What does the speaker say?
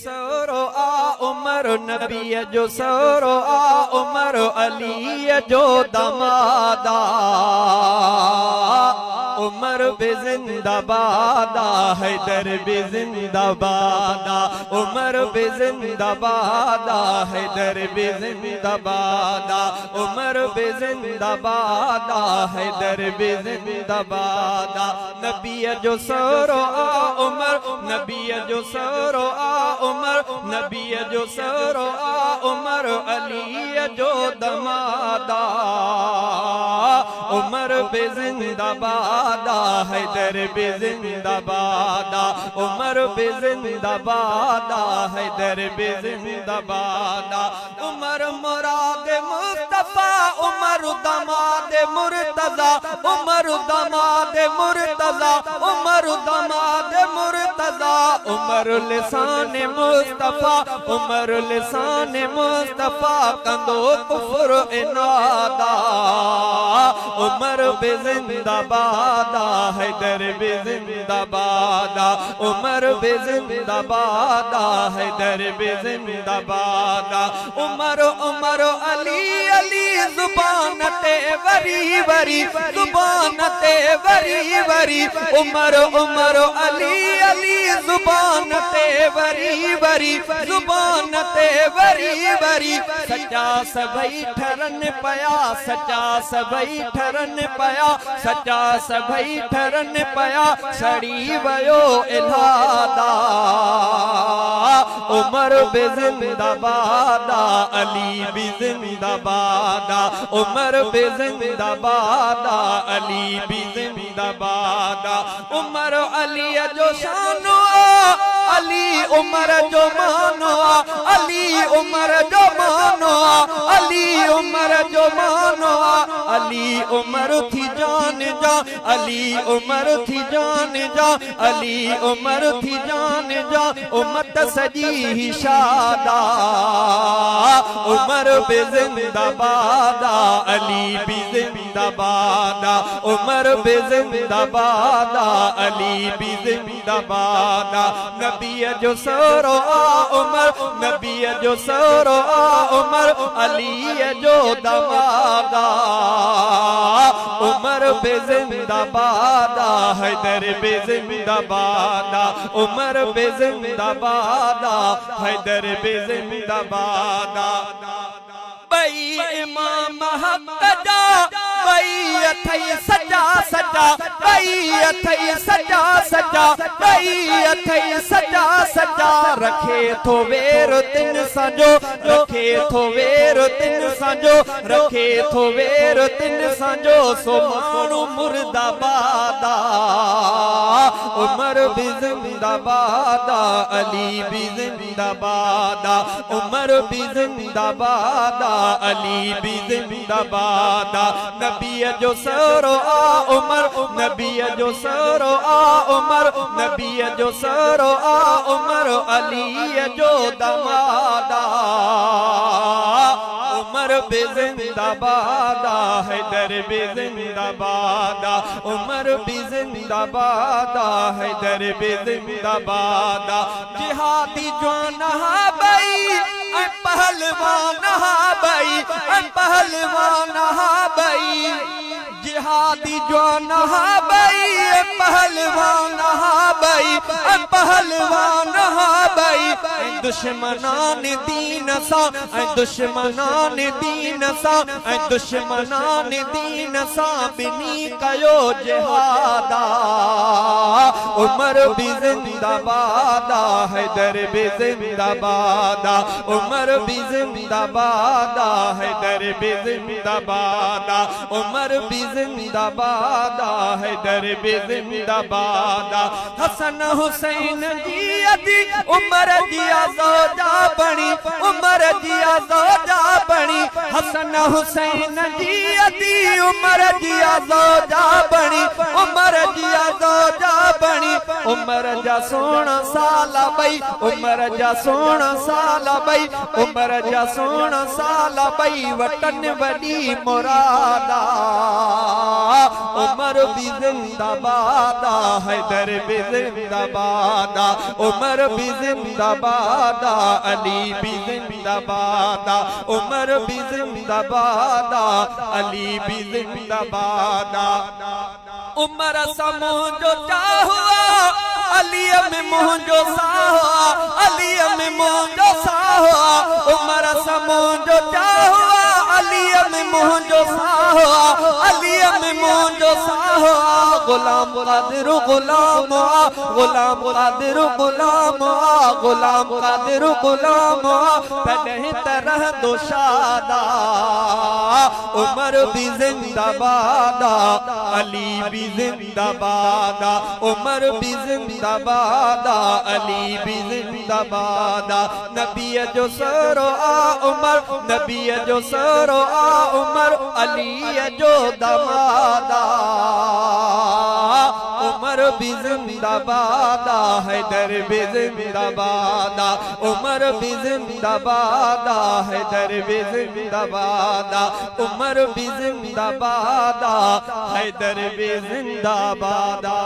सरो आ उमर नबी जो सरो आ उमर अली जो दमादा उमर बे जिंदाबादा हैदर बे जिंदाबादा उमर बे जिंदाबादा हैदर बे जिंदाबादा उमर बे जिंदाबादा हैदर बे जिंदाबादा नबी जो सरो आ उमर नबी जो सरो आ उमर नबी जो सरो आ उमर अली जो दमादा उमर बे जिंदाबादा हैदर बे जिंदाबादा उमर बे जिंदाबादा हैदर बे जिंदाबादा उमर मुराद मुस्तफा उमर दमाद मुर्तजा उमर दमाद मुर्तजा उमर दमाद मुर्तजा उमर लिसान मुस्तफा उमर लिसान मुस्तफा कंदो कुफर इनादा उमर बे जिंदाबादा हैदर बे जिंदाबादा उमर बे जिंदाबादा हैदर बे जिंदाबादा उमर उमर अली अली जुबान ते वरी वरी जुबान ते वरी वरी उमर उमर अली अली जुबान ते वरी वरी जुबान ते वरी वरी सच्चा सभई ठरन पया सच्चा सभई ठरन पया सच्चा सभई ठरन पया सड़ी वयो इलादा उमर बे जिंदाबादा अली बे जिंदाबादा उमर बे जिंदाबादा अली बे जिंदाबादा उमर अली जो शानो अली उमर जो मानो अली उमर जो मानो अली उमर जो मानो अली उमर थी जान जा अली उमर थी जान जा अली उमर थी जान जा उम्मत सजी शादा उमर बे जिंदाबादा अली बे जिंदाबादा उमर बे जिंदाबादा अली बे जिंदाबादा नबी जो सरो आ उमर नबी जो सरो आ उमर अली जो दमादा उमर बे जिंदाबादा हैदर बे जिंदाबादा उमर बे जिंदाबादा हैदर बे जिंदाबादा बई इमाम हक जा बई अथई सजा सजा बई अथई सजा सजा बई अथई सजा सजा रखे थो वेर तिन साजो रखे थो वेर तिन साजो रखे थो वेर तिन साजो सो मानू मुर्दाबादा उमर बे जिंदाबादा अली बे जिंदाबादा उमर बे जिंदाबादा अली बे जिंदाबादा नबी जो सरो आ उमर नबी जो सरो आ उमर नबी जो सरो आ उमर अली जो दमादा उमर बे जिंदाबादा हैदर बे जिंदाबादा उमर बे जिंदाबादा हैदर बे जिंदाबादा जिहादी जवान बई पहलवान बई पहलवान बई जिहादी जवान बई पहलवान बई पहलवान बई दुश्मनान दीन सा दुश्मनान दीन सा दुश्मनान दीन सा बिनी कयो जिहादा उमर बे जिंदाबादा हैदर बे जिंदाबादा उमर बे जिंदाबादा हैदर बे जिंदाबादा उमर बे जिंदाबादा हैदर बे जिंदाबादा हसन हुसैन जी अदी उमर जिया ज़ौजा बनी उमर जिया ज़ौजा बनी हसन हुसैन जी अदी उमर जिया ज़ौजा बनी उमर जिया ज़ौजा बनी उमर जा सोना साला बई उमर जा सोना साला बई उमर जा सोना साला बई वतन वडी मुरादा उमर बे जिंदाबादा हैदर बे जिंदाबादा उमर बे जिंदाबादा जिंदाबादा अली भी जिंदाबादा उमर भी जिंदाबादा अली भी जिंदाबादा उमर समो जो चाहुआ अली में मुँह जो साहुआ अली में मुँह जो साहुआ उमर समो जो चाहुआ अली में मुँह जो साहुआ अली में मुँह जो साहुआ गुलाम कादिर गुलाम गुलाम कादिर गुलाम गुलाम कादिर गुलाम तड़े तरह दोशादा उमर भी जिंदाबादा अली भी जिंदाबादा उमर भी जिंदाबादा अली भी जिंदाबादा नबी जो सरो आ उमर नबी जो सरो आ उमर अली जो दमादा उमर भी जिंदाबादा हैदर भी जिंदाबादा उमर भी जिंदाबादा हैदर भी जिंदाबादा उमर भी जिंदाबादा हैदर भी जिंदाबादा।